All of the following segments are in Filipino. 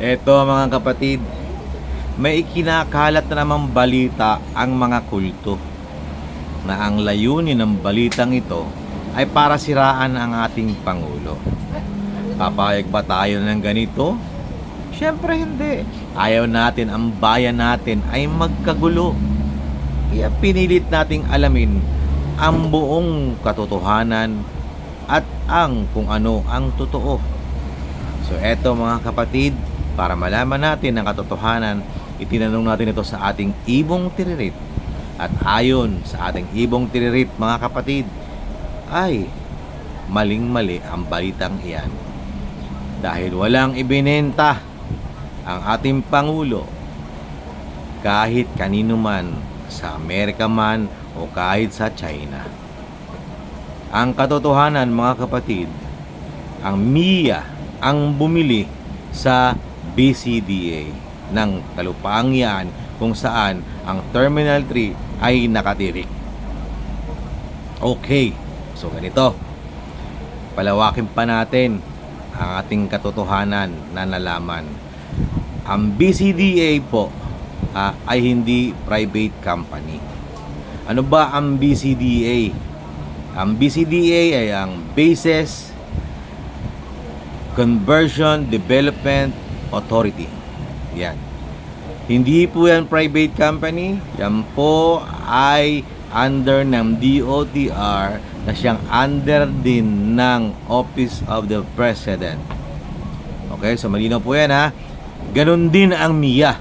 Eto mga kapatid, may ikinakalat na namang balita ang mga kulto na ang layunin ng balitang ito ay para siraan ang ating Pangulo. Papayag ba tayo ng ganito? Siyempre hindi. Ayaw natin ang bayan natin ay magkagulo. Kaya pinilit nating alamin ang buong katotohanan at ang kung ano ang totoo. So eto mga kapatid, para malaman natin ang katotohanan, itinanong natin ito sa ating ibong tiririt. At ayon sa ating ibong tiririt mga kapatid, ay maling-mali ang balitang iyan. Dahil walang ibinenta ang ating Pangulo kahit kanino man, sa Amerika man o kahit sa China. Ang katotohanan mga kapatid, ang MIA ang bumili sa BCDA ng kalupaang yan kung saan ang Terminal 3 ay nakatirik. Okay, so ganito, palawakin pa natin ang ating katotohanan na nalaman. Ang BCDA po ay hindi private company. Ano ba ang BCDA? Ang BCDA ay ang Bases Conversion Development Authority. Yan. Hindi po yan private company. Yan po ay under ng DOTR na siyang under din ng Office of the President. Okay, so malinaw po yan ha. Ganon din ang MIA.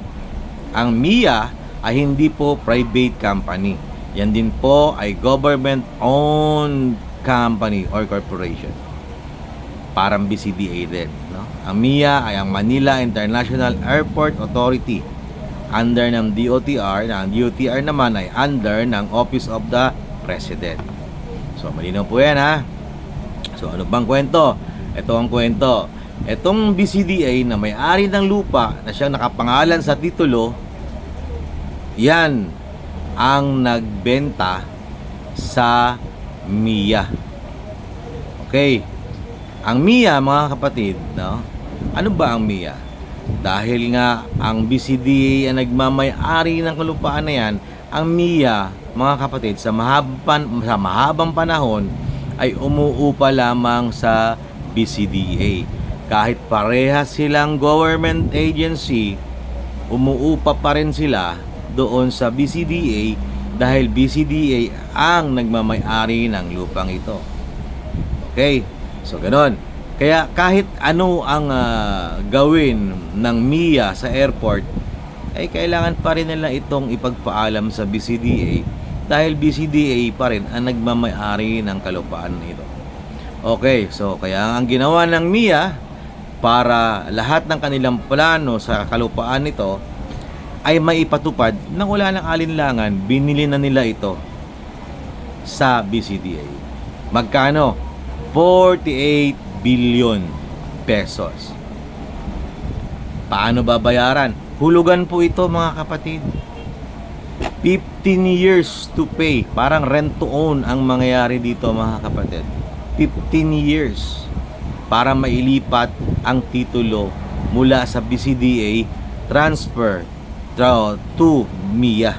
Ang MIA ay hindi po private company. Yan din po ay government-owned company or corporation. Parang BCDA din, no? Ang MIA ay ang Manila International Airport Authority under ng DOTR, na ang DOTR naman ay under ng Office of the President. So malinaw po yan ha. So ano bang kwento? Ito ang kwento. Itong BCDA na may-ari ng lupa na siyang nakapangalan sa titulo, yan ang nagbenta sa MIA. Okay. Ang MIA mga kapatid, no? Ano ba ang MIA? Dahil nga ang BCDA ang nagmamay-ari ng kalupaan na yan, ang MIA mga kapatid sa mahabang panahon ay umuupa lamang sa BCDA. Kahit parehas silang government agency, umuupa pa rin sila doon sa BCDA dahil BCDA ang nagmamay-ari ng lupang ito. Okay? So, ganon. Kaya kahit ano ang gawin ng MIA sa airport, ay kailangan pa rin nila itong ipagpaalam sa BCDA dahil BCDA pa rin ang nagmamay-ari ng kalupaan nito. Okay, so kaya ang ginawa ng MIA para lahat ng kanilang plano sa kalupaan nito ay maipatupad nang wala ng alinlangan, binili na nila ito sa BCDA. Magkano? 48 billion pesos. Paano babayaran? Hulugan po ito mga kapatid. 15 years to pay. Parang rent to own ang mangyayari dito mga kapatid. 15 years para mailipat ang titulo mula sa BCDA transfer to MIA.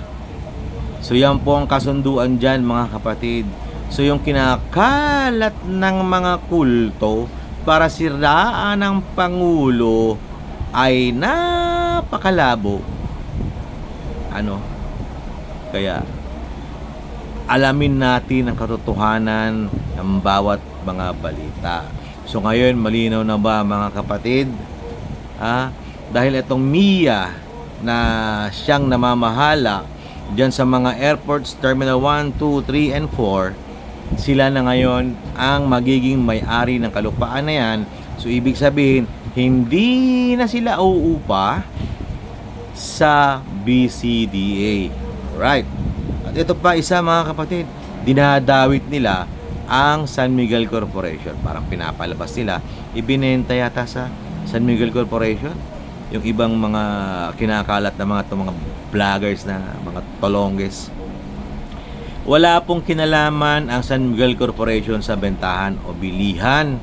So yan po ang kasunduan dyan mga kapatid. So yung kinakalat ng mga kulto para siraan ng Pangulo ay napakalabo. Ano? Kaya alamin natin ang katotohanan ng bawat mga balita. So ngayon malinaw na ba mga kapatid? Dahil itong MIA na siyang namamahala diyan sa mga airports, Terminal 1, 2, 3, and 4, sila na ngayon ang magiging may-ari ng kalupaan na yan. So ibig sabihin, hindi na sila uupa sa BCDA. Right. At ito pa isa mga kapatid, dinadawit nila ang San Miguel Corporation. Parang pinapalabas nila, ibinenta yata sa San Miguel Corporation. Yung ibang mga kinakalat na mga vloggers na mga tolongges. Wala pong kinalaman ang San Miguel Corporation sa bentahan o bilihan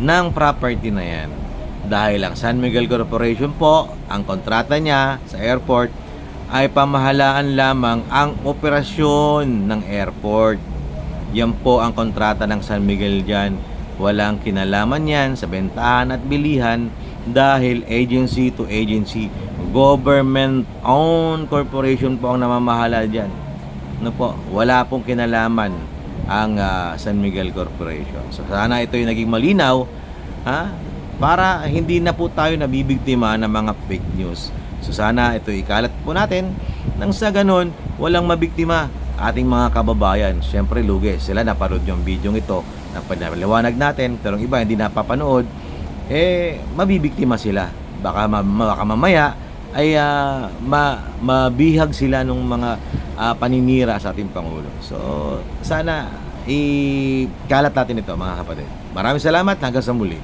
ng property na yan. dahil ang San Miguel Corporation po, ang kontrata niya sa airport ay pamahalaan lamang ang operasyon ng airport. Yan po ang kontrata ng San Miguel dyan. Walang kinalaman yan sa bentahan at bilihan dahil agency to agency, government-owned corporation po ang namamahala dyan. Ano po, wala pong kinalaman ang San Miguel Corporation. So sana ito yung naging malinaw, para hindi na po tayo nabibiktima ng mga fake news. So sana ito ikalat po natin nang sa ganun walang mabiktima ating mga kababayan. Siyempre lugi sila napanood yung video ito na pinaliwanag natin, pero yung iba hindi napapanood, mabibiktima sila. Baka mamaya ay mabihag sila ng mga paninira sa ating Pangulo. So sana ikalat natin ito mga kapatid. Maraming salamat, hanggang sa muli.